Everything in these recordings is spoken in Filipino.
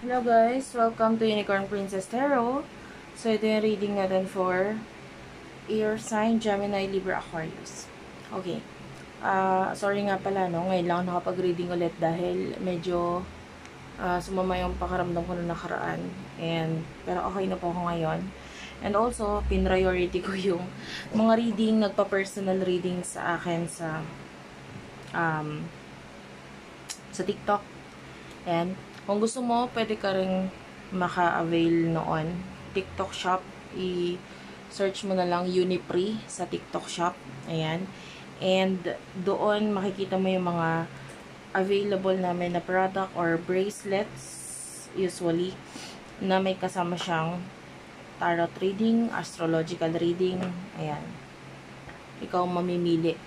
Hello guys! Welcome to Unicorn Princess Tarot. So, ito yung reading natin for Air Sign, Gemini, Libra, Aquarius. Okay. Sorry nga pala, no? Ngayon lang nakapag-reading ulit dahil medyo sumama yung pakaramdam ko na nakaraan. Pero okay na po ako ngayon. And also, pinriority ko yung mga reading, nagpa-personal reading sa akin sa TikTok. And kung gusto mo, pwede ka rin maka-avail noon. TikTok shop, i-search mo na lang Unipree sa TikTok shop. Ayan. And doon makikita mo yung mga available namin na product or bracelets usually na may kasama siyang tarot reading, astrological reading. Ayan. Ikaw mamimili.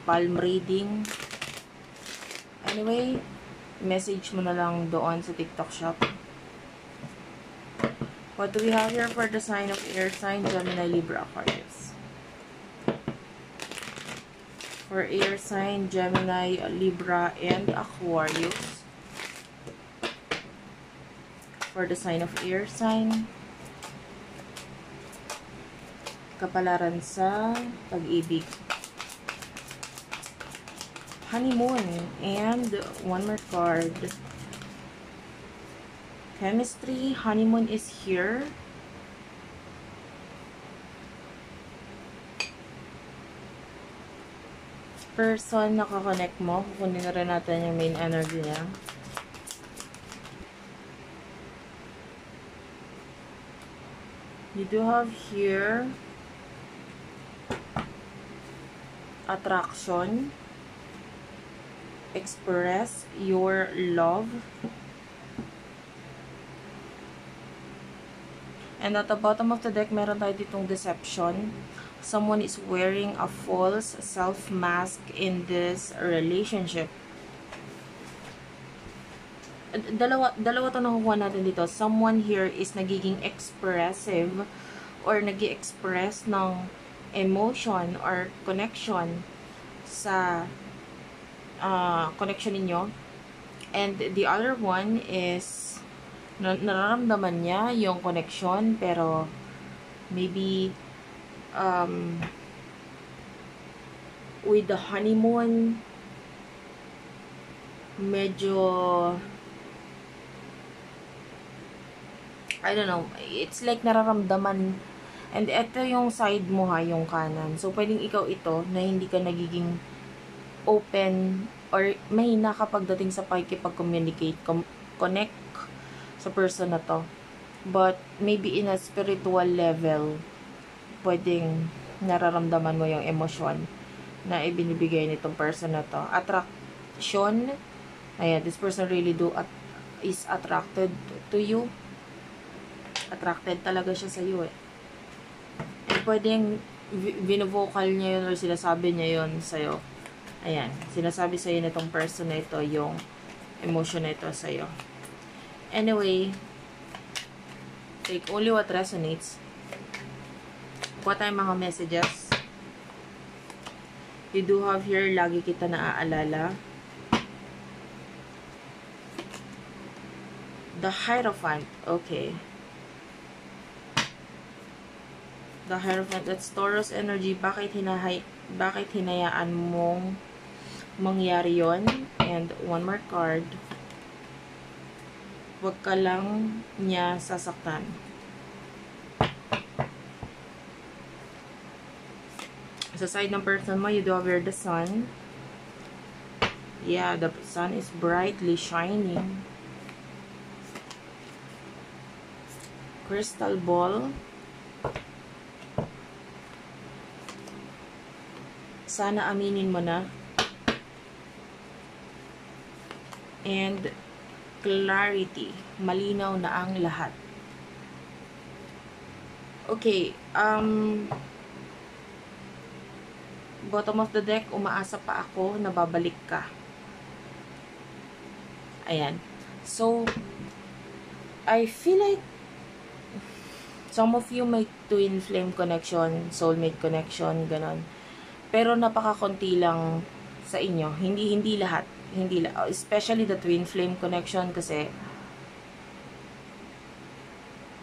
Palm reading. Anyway, message mo na lang doon sa TikTok shop. What do we have here for the sign of air sign, Gemini, Libra, Aquarius? For air sign, Gemini, Libra, and Aquarius. For the sign of air sign, kapalaran sa pag-ibig. Honeymoon, and one more card. Chemistry, honeymoon is here. Person na kakonect mo, kukunin na rin natin yung main energy niya. You do have here attraction. Express your love. And at the bottom of the deck, meron tayo ditong deception. Someone is wearing a false self-mask in this relationship. Dalawa to nakukuha natin dito. Someone here is nagiging expressive or nag-i-express ng emotion or connection sa connection ninyo. And the other one is nararamdaman niya yung connection pero maybe with the honeymoon medyo I don't know, it's like nararamdaman. And ito yung side mo ha, yung kanan. So pwedeng ikaw ito na hindi ka nagiging open or mahina kapag dating sa pakikipag-communicate, connect sa person na to. But maybe in a spiritual level, pwedeng nararamdaman mo yung emosyon na ibinibigay nitong person na to. Attraction, ayan, this person really is attracted to you. Attracted talaga siya sa iyo eh. And pwedeng vino-vocal niya yun or sinasabi niya yun sa'yo. Ayan, sinasabi sa'yo nitong person na ito yung emotion na ito sa'yo. Anyway, take only what resonates. Kuha tayong mga messages. You do have here, lagi kita naaalala. The Hierophant. Okay. The Hierophant, that's Taurus energy. Bakit hinayaan mong mangyari yon? And one more card. Huwag ka lang niya sasaktan. Sa side ng person mo, you do have here the sun. Yeah, the sun is brightly shining. Crystal ball. Sana aminin mo na. And clarity. Malinaw na ang lahat. Okay. Bottom of the deck, umaasa pa ako na babalik ka. Ayan. So, I feel like some of you may twin flame connection, soulmate connection, ganon. Pero napaka-konti lang sa inyo. Hindi lahat. Especially the twin flame connection kasi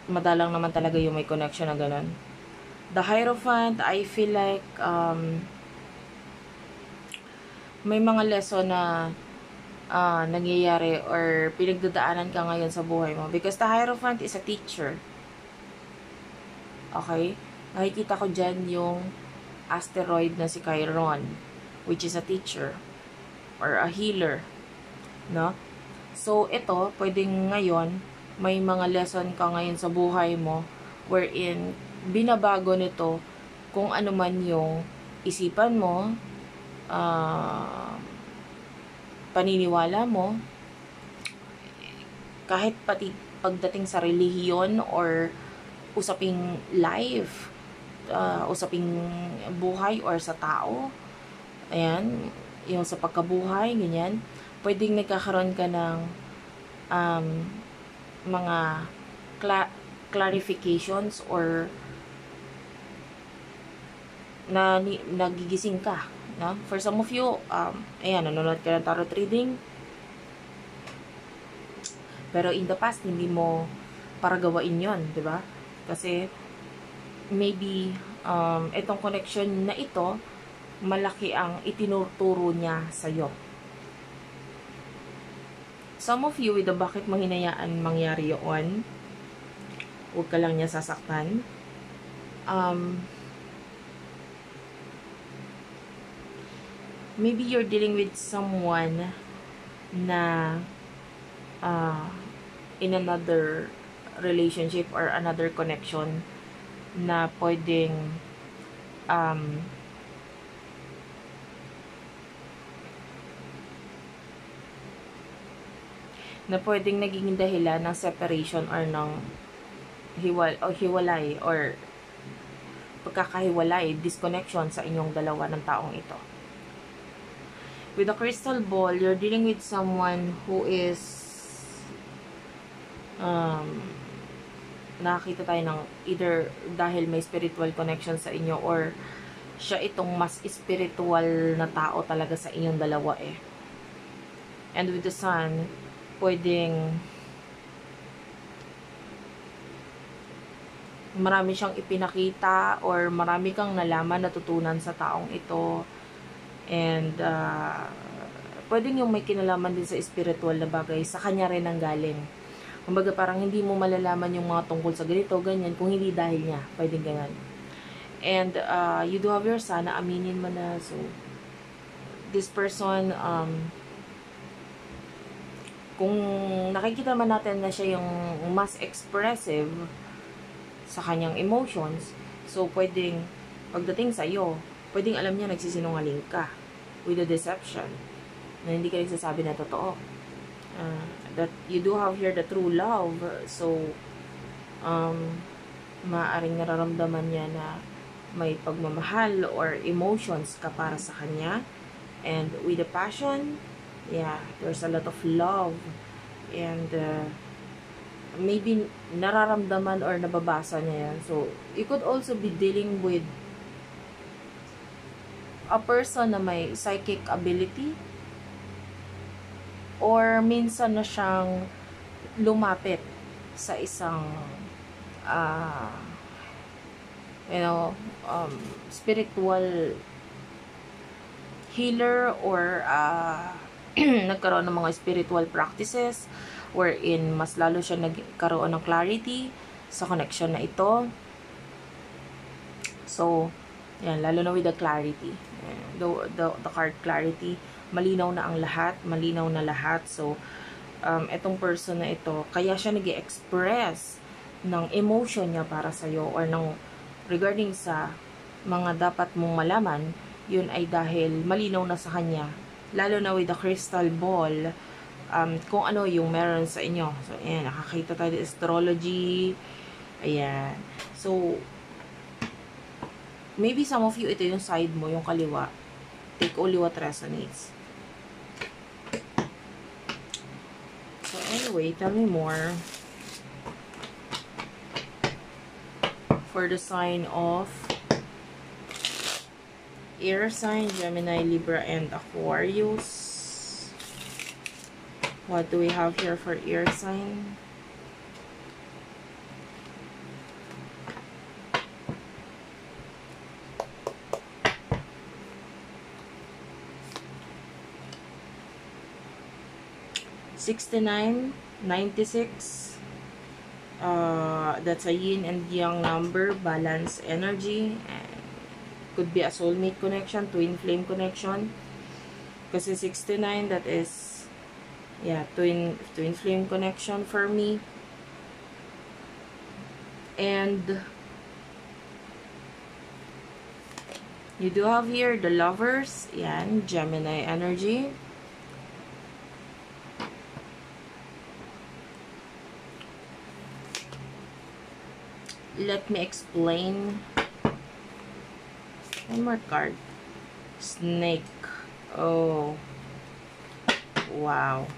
madalang naman talaga yung may connection na ganun. The Hierophant, I feel like may mga lesson na nangyayari or pinagdadaanan ka ngayon sa buhay mo. Because the Hierophant is a teacher. Okay? Nakikita ko dyan yung asteroid na si Chiron, which is a teacher or a healer. No? So, ito, pwedeng ngayon, may mga lesson ka ngayon sa buhay mo wherein binabago nito kung ano man yung isipan mo, paniniwala mo, kahit pati pagdating sa relihiyon or usaping life, usaping buhay or sa tao, ayan, yung sa pagkabuhay, ganyan, pwedeng nagkakaroon ka ng mga clarifications or na nagigising ka. No? For some of you, ayan, nanonood ka ng tarot reading, pero in the past, hindi mo para gawain yon, di ba? Kasi, maybe, itong connection na ito, malaki ang itinuturo niya sa'yo. Some of you, with the bakit mo hinayaan mangyari yun, huwag ka lang niya sasaktan. Maybe you're dealing with someone na in another relationship or another connection na pwedeng naging dahilan ng separation or ng hiwalay or pagkakahiwalay, disconnection sa inyong dalawa ng taong ito. With the crystal ball, you're dealing with someone who is nakakita tayo ng either dahil may spiritual connection sa inyo or siya itong mas spiritual na tao talaga sa inyong dalawa eh. And with the sun, pwedeng marami siyang ipinakita or marami kang nalaman, natutunan sa taong ito. And, pwedeng yung may kinalaman din sa spiritual na bagay, sa kanya rin ang galing. Kumbaga, parang hindi mo malalaman yung mga tungkol sa ganito, ganyan, kung hindi dahil niya. Pwedeng ganyan. And, you do have your son, na aminin mo na. So, this person, kung nakikita man natin na siya yung mas expressive sa kanyang emotions, so, pwedeng, pagdating sa'yo, pwedeng alam niya nagsisinungaling ka with the deception na hindi ka nagsasabi na totoo. That you do have here the true love. So, maaaring nararamdaman niya na may pagmamahal or emotions ka para sa kanya. And with the passion, yeah, there's a lot of love. And maybe nararamdaman or nababasa niya yan. So, you could also be dealing with a person na may psychic ability or minsan na siyang lumapit sa isang spiritual healer or nagkaroon ng mga spiritual practices wherein mas lalo siya nagkaroon ng clarity sa connection na ito. So, yan, lalo na with the clarity. The card clarity, malinaw na ang lahat, malinaw na lahat. So, etong person na ito, kaya siya nag-express ng emotion niya para sa'yo or ng regarding sa mga dapat mong malaman, yun ay dahil malinaw na sa kanya. Lalo na with the crystal ball, kung ano yung meron sa inyo. So, ayan, nakakita tayo ng astrology. Ayan. So, maybe some of you, ito yung side mo, yung kaliwa. Take only what resonates. So, anyway, tell me more. For the sign of air sign, Gemini, Libra, and Aquarius. What do we have here for air sign? 69, 96. That's a yin and yang number, balance energy. Could be a soulmate connection, twin flame connection. Kasi 69, that is, yeah, twin flame connection for me. And you do have here the lovers. Yan, Gemini energy. Let me explain. One more card. Snake. Oh. Wow.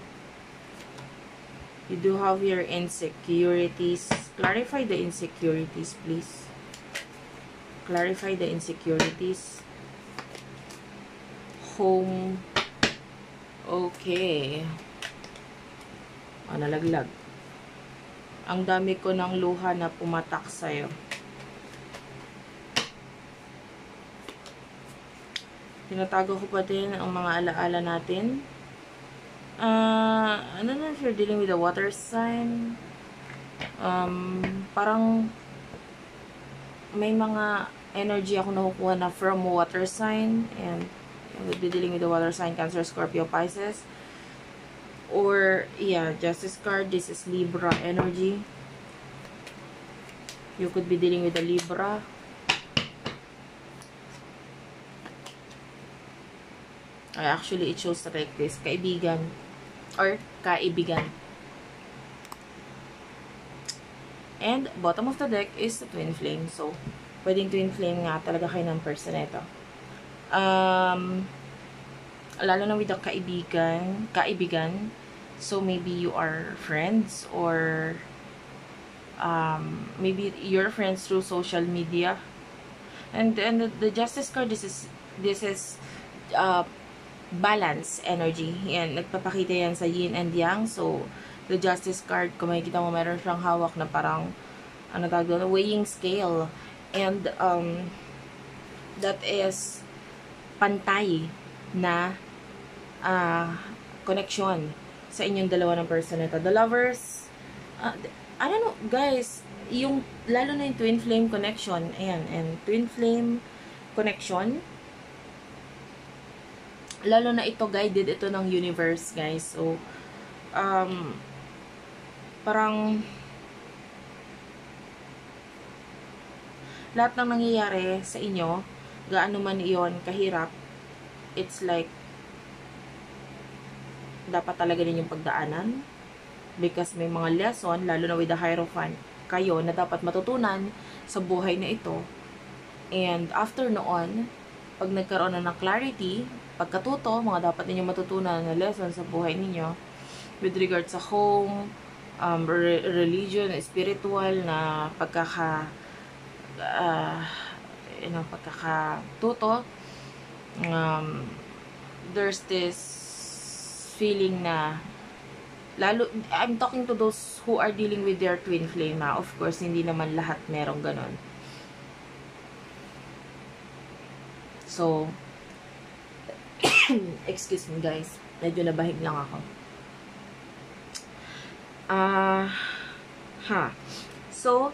You do have your insecurities. Clarify the insecurities, please. Clarify the insecurities. Home. Okay. Nalaglag. Ang dami ko ng luha na pumatak sa'yo. Tinatago ko pa din ang mga alaala natin. I don't know if you're dealing with a water sign. Parang may mga energy ako nakukuha na from water sign. And I would be dealing with the water sign, Cancer, Scorpio, Pisces. Or, yeah, Justice card. This is Libra energy. You could be dealing with a Libra. Actually, it shows like this. Kaibigan. Or kaibigan. And, bottom of the deck is the twin flame. So, pwedeng twin flame nga talaga kayo ng person ito. Lalo na with the kaibigan. So, maybe you are friends or maybe you're friends through social media. And the Justice card, this is balance energy. Yan, nagpapakita yan sa yin and yang. So, the Justice card, kung makikita mo, meron siyang hawak na parang, ano tawag doon, weighing scale. And, that is pantay na connection sa inyong dalawa ng person nito. The lovers, I don't know, guys, yung, lalo na yung twin flame connection, ayan, and twin flame connection, lalo na ito, guided ito ng universe, guys. So, parang, lahat ng nangyayari sa inyo, gaano man iyon kahirap, it's like, dapat talaga din yung pagdaanan. Because may mga lesson, lalo na with the Hierophant, kayo na dapat matutunan sa buhay na ito. And after noon, pag nagkaroon na ng clarity, pagkatuto, mga dapat ninyong matutunan na lesson sa buhay ninyo with regard sa home, religion, spiritual na pagkakatuto. There's this feeling na lalo, I'm talking to those who are dealing with their twin flame, ha. Of course, hindi naman lahat merong ganon. So, excuse me guys, medyo nabahig lang ako. So,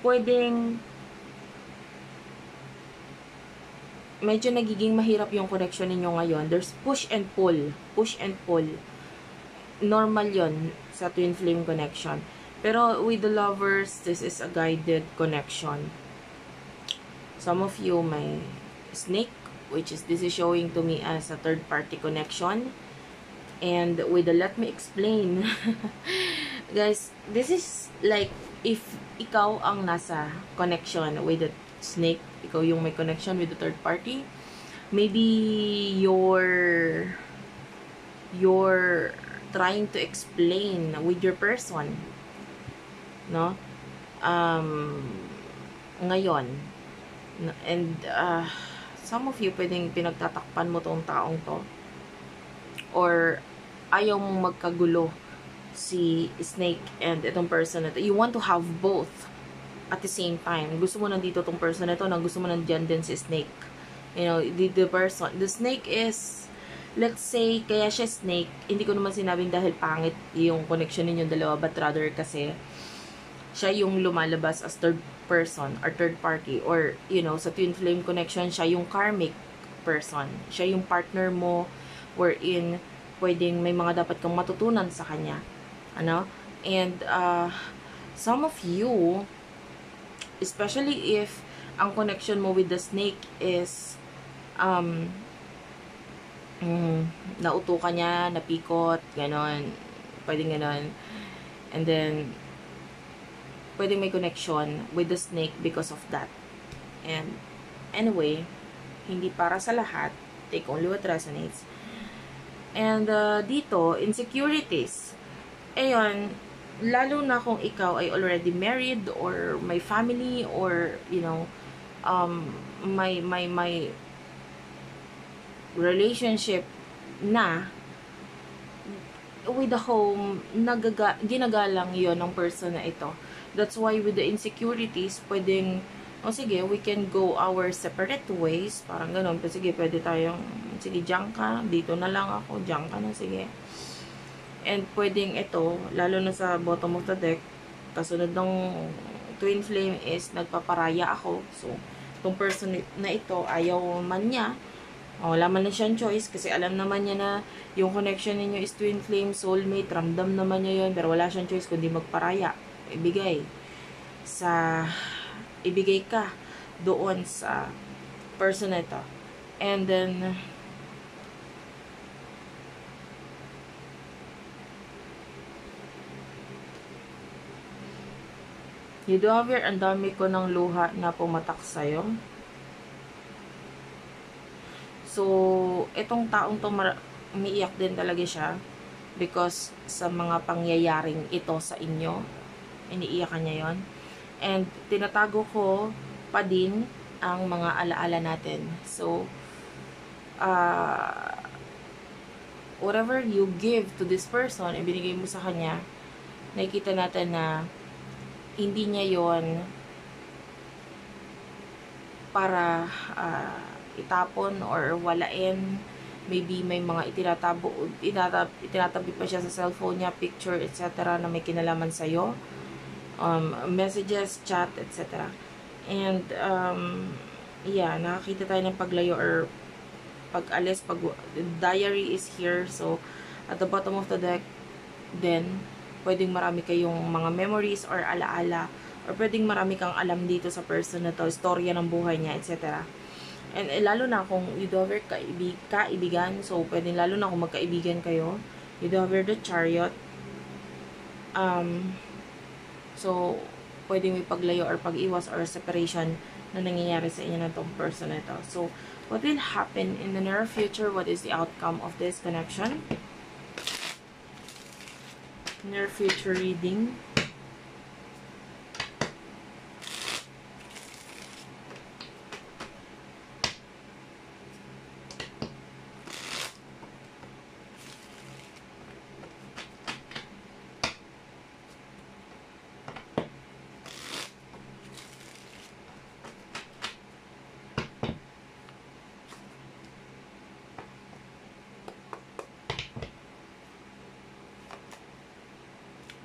pwedeng medyo nagiging mahirap yung connection ninyo ngayon. There's push and pull. Push and pull. Normal yon sa twin flame connection. Pero with the lovers, this is a guided connection. Some of you may snake, which is, this is showing to me as a third party connection. And with the let me explain, guys, this is like, if ikaw ang nasa connection with the snake, ikaw yung may connection with the third party, maybe you're trying to explain with your person, no? Ngayon, and some of you pwedeng pinagtatakpan mo tong taong to, or ayaw mong magkagulo si snake and itong person na to. You want to have both at the same time. Gusto mo nandito tong person na to, na gusto mo nandiyan din si snake. You know, the person, the snake is let's say, kaya siya snake, hindi ko naman sinabing dahil pangit yung connection ninyong dalawa, but rather kasi, siya yung lumalabas as third person or third party, or, you know, sa twin flame connection, siya yung karmic person. Siya yung partner mo, wherein, pwedeng may mga dapat kang matutunan sa kanya. Ano? And, some of you, especially if ang connection mo with the snake is nauto ka niya, napikot, ganon, pwedeng ganon, and then pwedeng may connection with the snake because of that. And anyway, hindi para sa lahat, take only what resonates. And dito, insecurities, ayun, lalo na kung ikaw ay already married or may family, or you know, may relationship na with the home, ginagalang yon ng person na ito. That's why with the insecurities, pwedeng, sige, we can go our separate ways, parang ganun, pero sige, pwede tayong, sige, diyan ka, dito na lang ako, diyan ka na, sige. And pwedeng ito, lalo na sa bottom of the deck, kasunod ng twin flame is nagpaparaya ako. So, itong person na ito, ayaw man niya, wala man na siyang choice, kasi alam naman niya na yung connection ninyo is twin flame, soulmate, ramdam naman niya yun, pero wala siyang choice kundi magparaya, ibigay ka doon sa person na ito. And then, you do have your, ang dami ko ng luha na pumatak sa'yo. So, itong taong to, umiiyak din talaga siya because sa mga pangyayaring ito sa inyo, iniiyakan niya yon. And tinatago ko pa din ang mga alaala natin. So, whatever you give to this person, ibinigay mo sa kanya, nakikita natin na hindi niya yon para itapon or walain. Maybe may mga itinatabi pa siya sa cellphone niya, picture, etc. na may kinalaman sa'yo. Messages, chat, etc. And, yeah, nakakita tayo ng paglayo or pag-alis, diary is here. So, at the bottom of the deck, then, pwedeng marami kayong mga memories or alaala, or pwedeng marami kang alam dito sa person na to, istorya ng buhay niya, etc. And lalo na kung you do have kaibigan, so pwedeng lalo na kung magkaibigan kayo, you do have the Chariot. So, pwedeng may paglayo or pag-iwas or separation na nangyayari sa inyo na tong person na ito. So, what will happen in the near future? What is the outcome of this connection? Near future reading.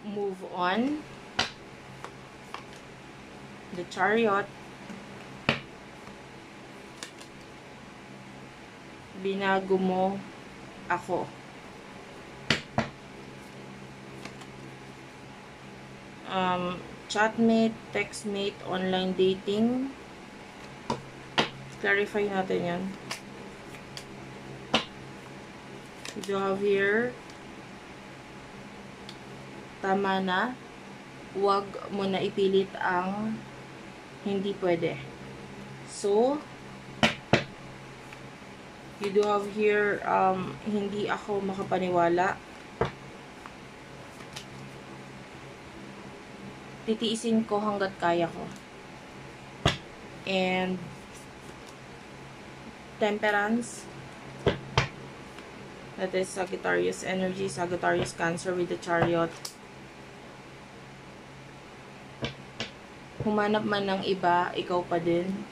Move on. The Chariot. Binago mo ako. Chatmate, textmate, online dating. Clarify natin yan. You have here, tama na, huwag mo na ipilit ang hindi pwede. So, you do have here, hindi ako makapaniwala. Titiisin ko hanggat kaya ko. And, Temperance. That is Sagittarius energy, Sagittarius Cancer with the Chariot. Humanap man ng iba, ikaw pa din.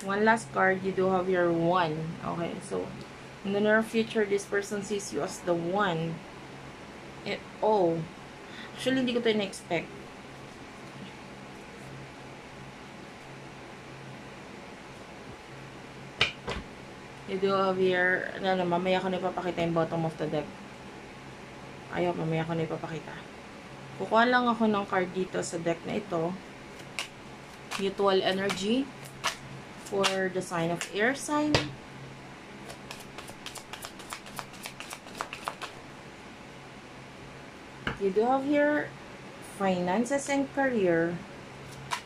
One last card, you do have your 1. Okay, so, In the near future, this person sees you as the one. Oh. Actually, hindi ko ito in-expect. You do have here, mamaya ko na ipapakita yung bottom of the deck. Ayaw, mamaya ko na ipapakita. Kukuha lang ako ng card dito sa deck na ito. Mutual energy for the sign of air sign. You do have here finances and career.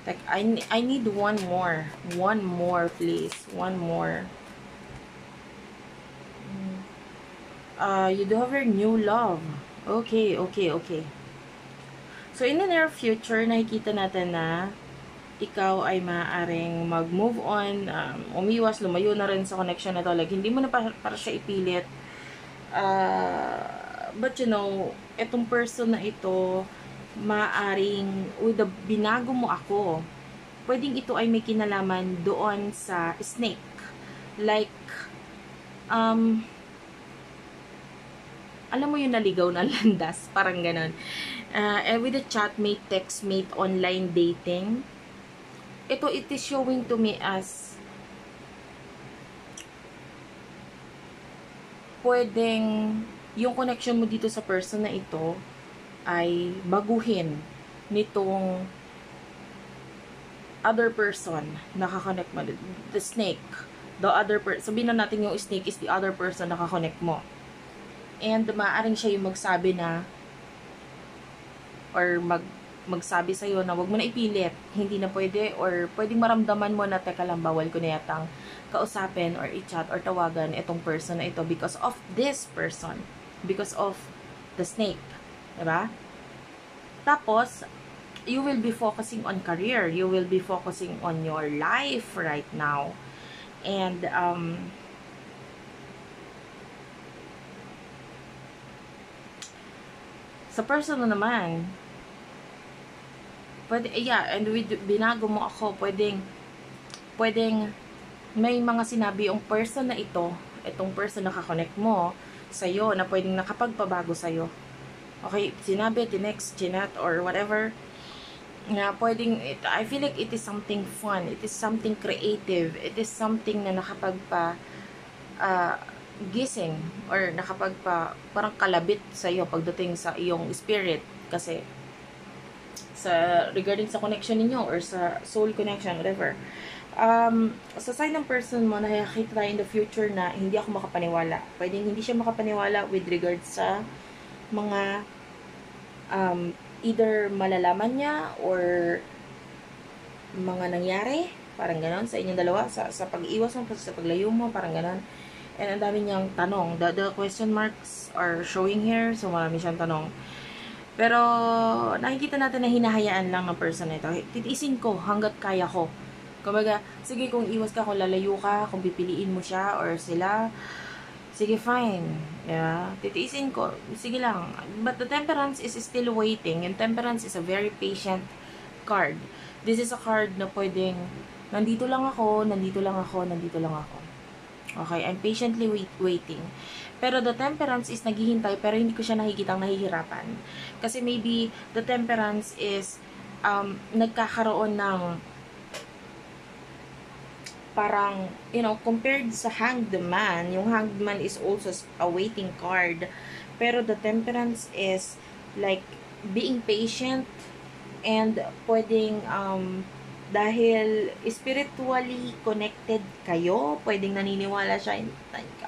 Like, I need one more. One more, please. One more. You do have your new love. Okay. So, in the near future, nakikita natin na ikaw ay maaaring mag-move on, umiwas, lumayo na rin sa connection na to. Like, hindi mo na para siya ipilit. But you know, etong person na ito, maaaring, with the binago mo ako, pwedeng ito ay may kinalaman doon sa snake. Like, alam mo yung naligaw na landas, parang ganon. With the chatmate, textmate, online dating, it is showing to me as pwedeng yung connection mo dito sa person na ito ay baguhin nitong other person nakakonect mo. The snake. The other person. Sabihin na natin yung snake is the other person nakakonect mo. And maaaring siya yung magsabi na or magsabi sa'yo na wag mo na ipilit, hindi na pwede, or pwedeng maramdaman mo na teka lang, bawal ko na yatang kausapin or i-chat or tawagan itong person na ito because of this person, because of the snake, diba? Tapos, you will be focusing on career, you will be focusing on your life right now, and sa person na naman, pwede, yeah, and with binago mo ako, pwedeng may mga sinabi yung person na ito, itong person na kakonect mo sa'yo, na pwedeng nakapagpabago sa'yo. Okay, sinabi, tinext, chinat, or whatever, na pwedeng, I feel like it is something fun, it is something creative, it is something na nakapagpa, gising or parang kalabit sa iyo pagdating sa iyong spirit, kasi sa regarding sa connection ninyo or sa soul connection, whatever. Sa sign ng person mo, nakikita tayo in the future na hindi ako makapaniwala. Pwedeng hindi siya makapaniwala with regards sa mga either malalaman niya or mga nangyari, parang ganon sa inyong dalawa, sa pag-iwas mo, sa paglayo mo, parang ganon. And ang dami niyang tanong. The question marks are showing here. So, marami siyang tanong. Pero, nakikita natin na hinahayaan lang ng person na ito. Titiisin ko hanggat kaya ko. Kumbaga, sige, kung iwas ka, kung lalayo ka, kung pipiliin mo siya or sila, sige, fine. Yeah? Titiisin ko. Sige lang. But the temperance is still waiting. And temperance is a very patient card. This is a card na pwedeng, nandito lang ako, nandito lang ako, nandito lang ako. Okay, I'm patiently waiting. Pero the temperance is naghihintay, pero hindi ko siya nakikitang nahihirapan. Kasi maybe the temperance is nagkakaroon ng parang, you know, compared sa hanged man, yung hanged man is also a waiting card. Pero the temperance is like being patient and pwedeng dahil spiritually connected kayo, pwedeng naniniwala siya,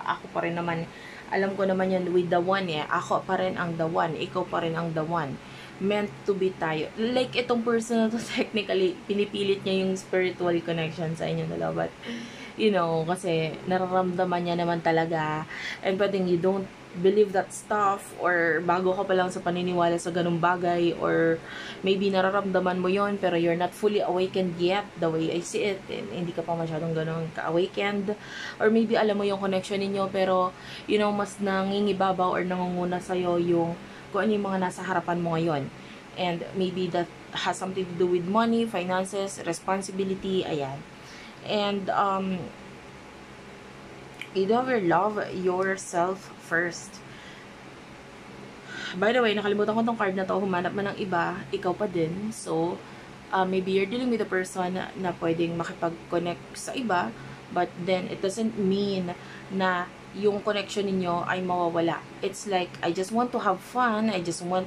ako pa rin naman, alam ko naman yan with the one, ako pa rin ang the one, ikaw pa rin ang the one, meant to be tayo. Like, itong person na to, technically, pinipilit niya yung spiritual connection sa inyo dalawa, but, you know, kasi nararamdaman niya naman talaga, and pwedeng you don't believe that stuff, or bago ka pa lang sa paniniwala sa ganung bagay, or maybe nararamdaman mo yon pero you're not fully awakened yet, the way I see it, and hindi ka pa masyadong ganun ka-awakened, or maybe alam mo yung connection ninyo, pero you know, mas nangingibabaw or nangunguna sa'yo yung kung ano yung mga nasa harapan mo ngayon, and maybe that has something to do with money, finances, responsibility, ayan. And You never love yourself first. By the way, nakalimutan ko tong card na to. Humanap man ng iba, ikaw pa din. So, maybe you're dealing with a person na pwedeng makipag-connect sa iba, but then it doesn't mean na yung connection ninyo ay mawawala. It's like, I just want to have fun. I just want,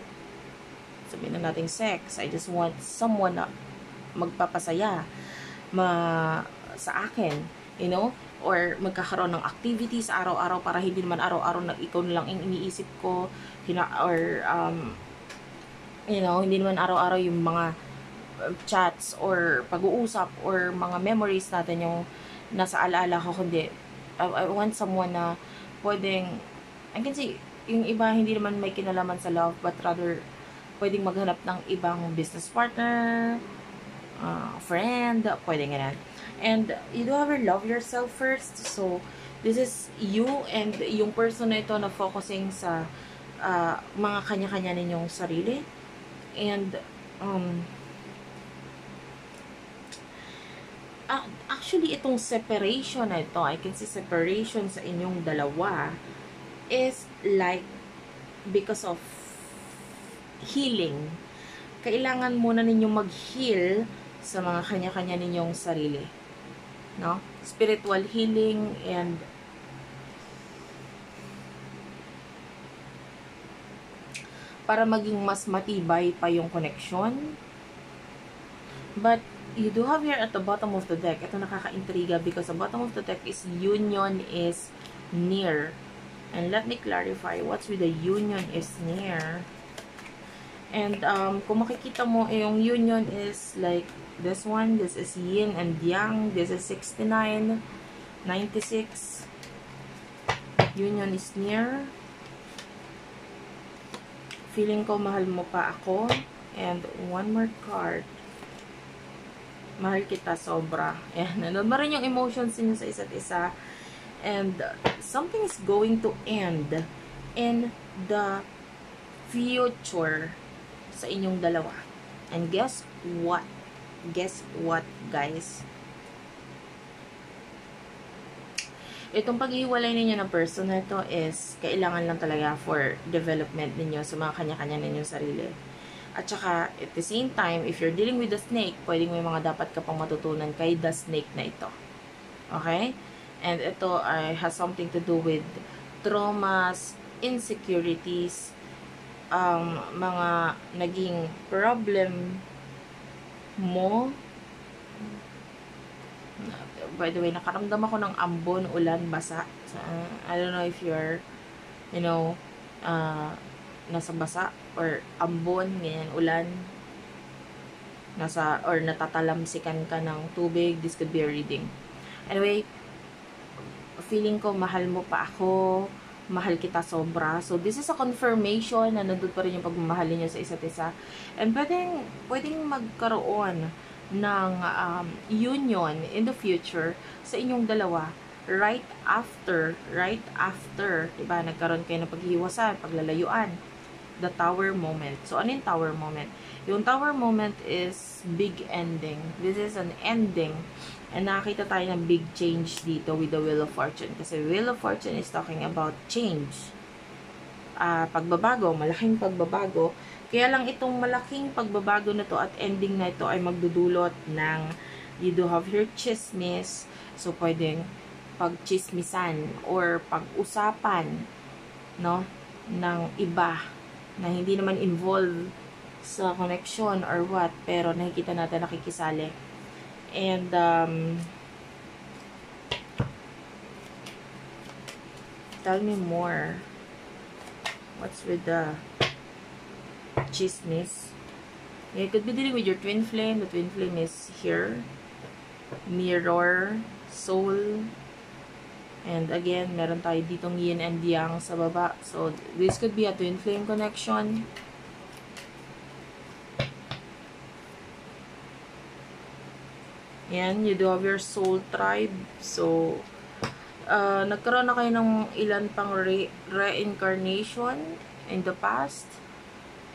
sabihin na natin sex. I just want someone na magpapasaya sa akin. You know? Or magkakaroon ng activities araw-araw para hindi naman araw-araw na ikaw na lang ang iniisip ko. Or, you know, hindi naman araw-araw yung mga chats or pag-uusap or mga memories natin yung nasa alaala ko, kundi I want someone na pwedeng, I can say, yung iba hindi naman may kinalaman sa love, but rather pwedeng maghanap ng ibang business partner, friend, pwedeng ganun. And you do ever love yourself first. So this is you and yung person na ito na focusing sa mga kanya-kanya ninyong sarili. And actually itong separation na ito, I can see separation sa inyong dalawa is like because of healing. Kailangan muna ninyong mag-heal sa mga kanya-kanya ninyong sarili. No? Spiritual healing and para maging mas matibay pa yung connection. But you do have here at the bottom of the deck, ito nakaka-intriga because the bottom of the deck is union is near. And let me clarify what's with the union is near. And kung makikita mo, yung union is like this one. This is yin and yang. This is 69, 96. Union is near. Feeling ko mahal mo pa ako. And one more card. Mahal kita sobra. Ayan, nandun ba rin yung emotions niyo sa isa't isa. And something is going to end in the future sa inyong dalawa. And guess what? Guess what, guys? Itong paghihiwalay ninyo ng person na ito is kailangan lang talaga for development ninyo sa mga kanya-kanya ninyong sarili. At saka, at the same time, if you're dealing with the snake, pwedeng may mga dapat ka pang matutunan kay the snake na ito. Okay? And ito ay has something to do with traumas, insecurities, mga naging problem mo. By the way, nakaramdam ako ng ambon, ulan, basa. So, I don't know if you're, you know, nasa basa or ambon, ganyan, ulan. Or natatalamsikan ka ng tubig. This could be a reading. Anyway, feeling ko mahal mo pa ako. Mahal kita sobra. So, this is a confirmation na nandun pa rin yung pagmamahal niyo sa isa't isa. And pwedeng magkaroon ng union in the future sa inyong dalawa right after, diba, nagkaroon kayo ng paghihiwasan, paglalayuan, the tower moment. So, ano yung tower moment? Yung tower moment is big ending. This is an ending. And nakakita tayo ng big change dito with the Wheel of Fortune. Kasi Wheel of Fortune is talking about change. Pagbabago, malaking pagbabago. Kaya lang itong malaking pagbabago na to at ending na ito ay magdudulot ng you do have your chismis. So, pwedeng pagchismisan or pag-usapan, no, ng iba na hindi naman involved sa connection or what, pero nakikita natin nakikisali. And tell me more. What's with the chismis? You could be dealing with your twin flame. The twin flame is here. Mirror, soul. And again, meron tayo ditong yin and yang sa baba. So, this could be a twin flame connection. Yan, you do have your soul tribe. So, nagkaroon na kayo ng ilan pang reincarnation in the past.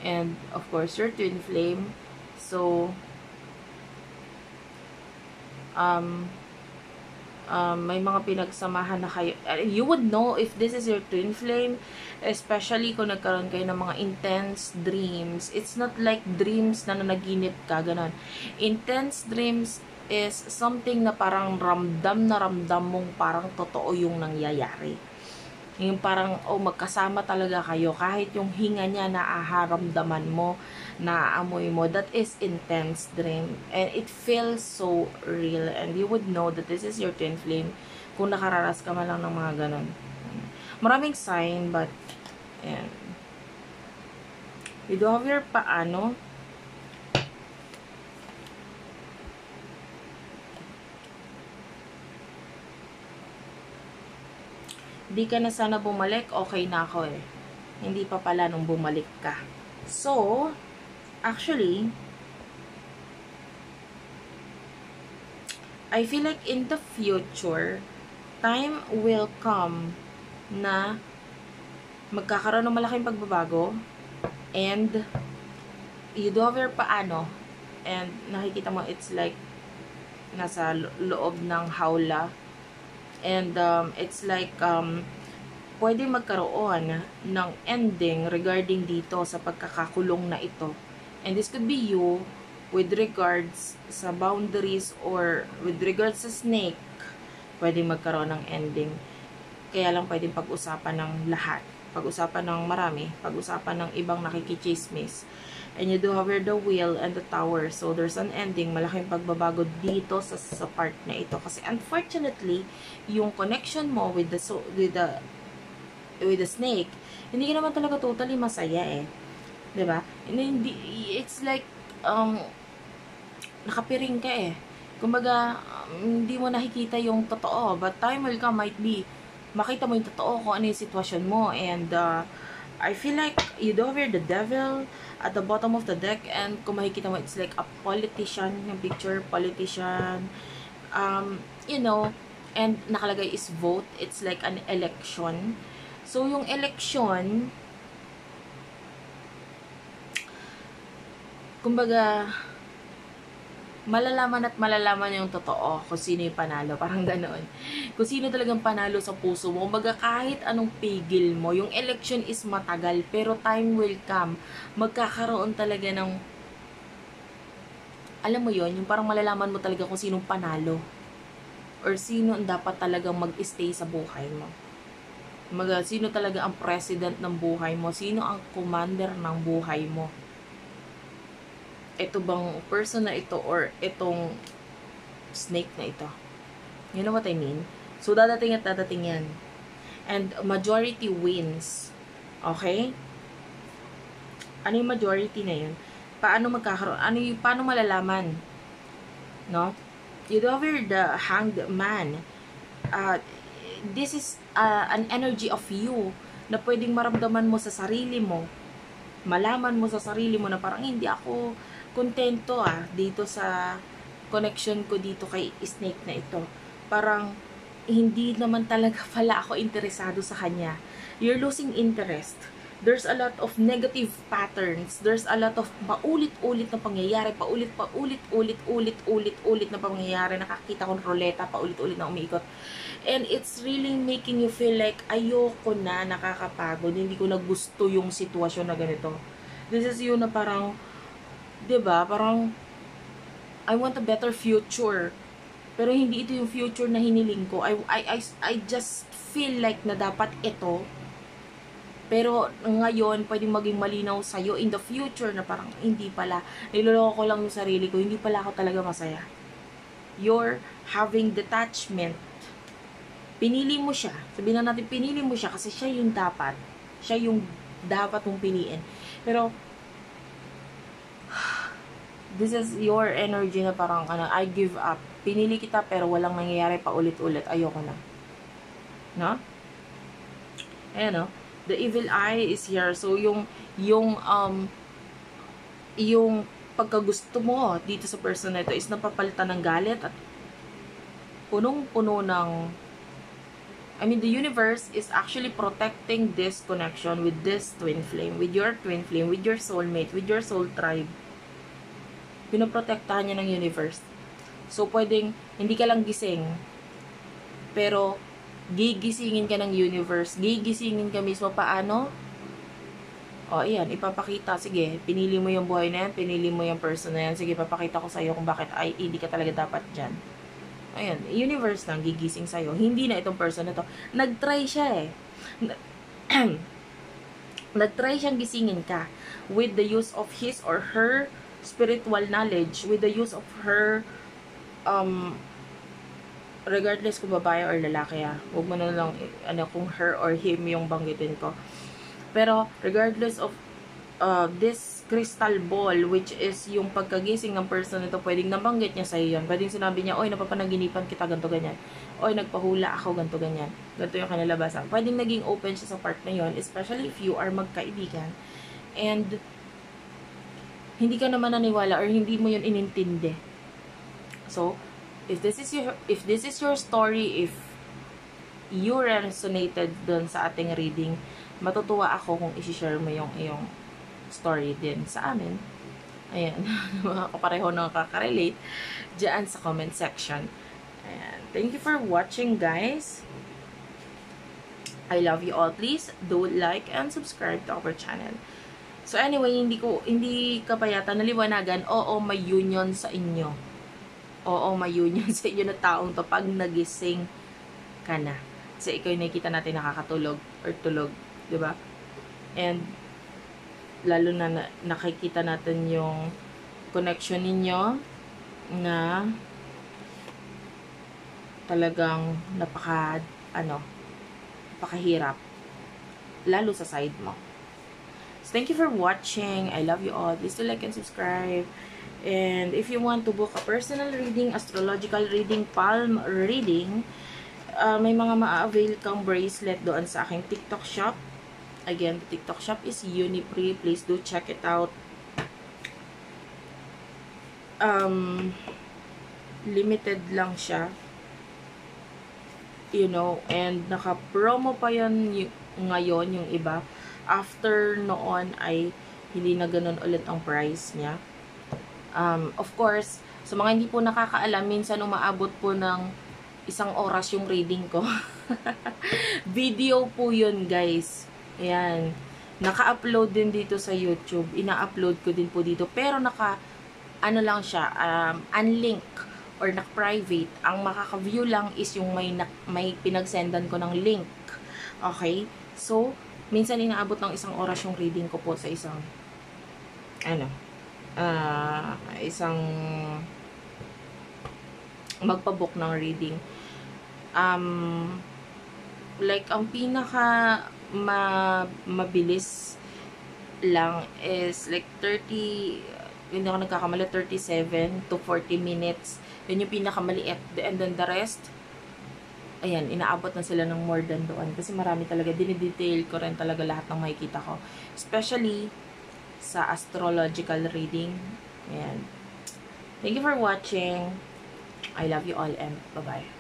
And, of course, your twin flame. So, may mga pinagsamahan na kayo. You would know if this is your twin flame, especially kung nagkaroon kayo ng mga intense dreams. It's not like dreams na nanaginip ka, ganun. Intense dreams is something na parang ramdam na ramdam mong parang totoo yung nangyayari. Yung parang, magkasama talaga kayo. Kahit yung hinga niya naaharamdaman mo, naaamoy mo, that is intense dream. And it feels so real. And you would know that this is your twin flame kung nakararas ka man lang ng mga ganon. Maraming sign, but, ayan. You do have your paano. Di ka na sana bumalik, okay na ako eh. Hindi pa pala nung bumalik ka. So, actually, I feel like in the future, time will come na magkakaroon ng malaking pagbabago and you do have your paano and nakikita mo it's like nasa loob ng hawla. And it's like pwede magkaroon ng ending regarding dito sa pagkakakulong na ito. And this could be you with regards sa boundaries or with regards sa snake. Pwede magkaroon ng ending. Kaya lang pwedeng pag-usapan ng lahat. Pag-usapan ng marami. Pag-usapan ng ibang nakikichismis. And you do have the wheel and the tower. So, there's an ending. Malaking pagbabago dito sa part na ito. Kasi, unfortunately, yung connection mo with the snake, hindi ka naman talaga totally masaya eh. Diba? Hindi, it's like, nakapiring ka eh. Kumbaga, hindi mo nakikita yung totoo. But time will come, might be, makita mo yung totoo kung ano yung sitwasyon mo. And, I feel like you do have the devil at the bottom of the deck, and kung makikita mo, it's like a politician, yung picture, politician, you know, and nakalagay is vote, it's like an election. So, yung election, kumbaga, malalaman at malalaman yung totoo kung sino yung panalo. Parang ganoon. Kung sino talagang panalo sa puso mo. Kumbaga, kahit anong pigil mo, yung election is matagal, pero time will come. Magkakaroon talaga ng, alam mo yon, yung parang malalaman mo talaga kung sinong panalo. Or sino ang dapat talagang mag-stay sa buhay mo. Kumbaga, sino talaga ang president ng buhay mo. Sino ang commander ng buhay mo. Ito bang person na ito or itong snake na ito. You know what I mean? So, dadating at dadating yan. And majority wins. Okay? Ano yung majority na yun? Paano magkakaroon? Paano malalaman? No? You do have the hanged man. This is an energy of you na pwedeng maramdaman mo sa sarili mo. Malaman mo sa sarili mo na parang hindi ako kontento dito sa connection ko dito kay snake na ito. Parang hindi naman talaga pala ako interesado sa kanya. You're losing interest. There's a lot of negative patterns. There's a lot of paulit-ulit na pangyayari. Paulit-ulit na pangyayari. Nakakita ko ng roleta, paulit-ulit na umiikot. And it's really making you feel like ayoko na, nakakapagod. Hindi ko na gusto yung sitwasyon na ganito. This is you na parang, diba, parang I want a better future. Pero hindi ito yung future na hiniling ko. I just feel like na dapat ito. Pero ngayon, pwedeng maging malinaw sa'yo in the future na parang hindi pala. Niloloko ko lang yung sarili ko. Hindi pala ako talaga masaya. You're having detachment. Pinili mo siya. Sabihin na natin, pinili mo siya kasi siya yung dapat. Siya yung dapat mong piliin. Pero, this is your energy na parang, I give up. Pinili kita pero walang nangyayari pa ulit-ulit. Ayoko na. No? Ayan, no? The evil eye is here. So, yung pagkagusto mo dito sa person na ito is napapalitan ng galit at punong-puno ng, the universe is actually protecting this connection with this twin flame, with your soulmate, with your soul tribe. Pinoprotektahan niya ng universe. So, pwedeng, hindi ka lang gising. Pero, gigisingin ka ng universe. Gigisingin ka mismo. Paano? O, ayan, ipapakita. Sige, pinili mo yung buhay na yan, pinili mo yung person na yan. Sige, papakita ko sa'yo kung bakit ay hindi ka talaga dapat dyan. Ayan, universe lang, gigising sa'yo. Hindi na itong person na to. Nag-try siya eh. Nag-try siyang gisingin ka with the use of his or her spiritual knowledge, with the use of her, regardless kung babae or lalaki huwag mo na lang, kung her or him yung banggitin ko. Pero, regardless of this crystal ball, which is yung pagkagising ng person nito, pwedeng nabanggit niya sa'yo yun. Pwedeng sinabi niya, oy, napapanaginipan kita, ganto ganyan. Oy, nagpahula ako, ganto ganyan. Ganto yung kanalabasan. Pwedeng naging open siya sa part na yun, especially if you are magkaibigan. And, hindi ka naman naniwala or hindi mo yun inintindi. So, if this is your story, if you resonated dun sa ating reading, matutuwa ako kung i-share mo yung iyong story din sa amin. Ayan, mga kapareho na kakarelate dyan sa comment section. Ayan. Thank you for watching, guys. I love you all. Please do like and subscribe to our channel. So anyway, hindi ka pa yata naliwanagan. Oo, may union sa inyo. Oo, may union sa inyo na taong to pag nagising ka na. Kasi ikaw yung nakikita natin nakakatulog or tulog, 'di ba? And lalo na nakikita natin yung connection ninyo na talagang napakahirap lalo sa side mo. So thank you for watching. I love you all. Please do like and subscribe. And if you want to book a personal reading, astrological reading, palm reading, may mga ma-avail kang bracelet doon sa aking TikTok shop. Again, the TikTok shop is Unipree. Please do check it out. Limited lang siya. You know, and naka-promo pa yan ngayon yung iba. After noon ay hindi na ganun ulit ang price niya. Of course, sa mga hindi po nakakaalam, minsan umaabot po ng 1 oras yung reading ko. Video po yun, guys. Ayan. Naka-upload din dito sa YouTube. Ina-upload ko din po dito. Pero lang siya, unlink or naka-private. Ang makaka-view lang is yung may pinagsendan ko ng link. Okay? So, minsan inaabot ng 1 oras yung reading ko po sa isang magpabook ng reading. Like, ang pinaka mabilis lang is like 30, hindi ako nagkakamali, 37 to 40 minutes. Yun yung pinakamaliit. And then the rest, ayan, inaabot na sila ng more than doon. Kasi marami talaga, dinidetail ko rin talaga lahat ng makikita ko. Especially sa astrological reading. Ayan. Thank you for watching. I love you all and bye-bye.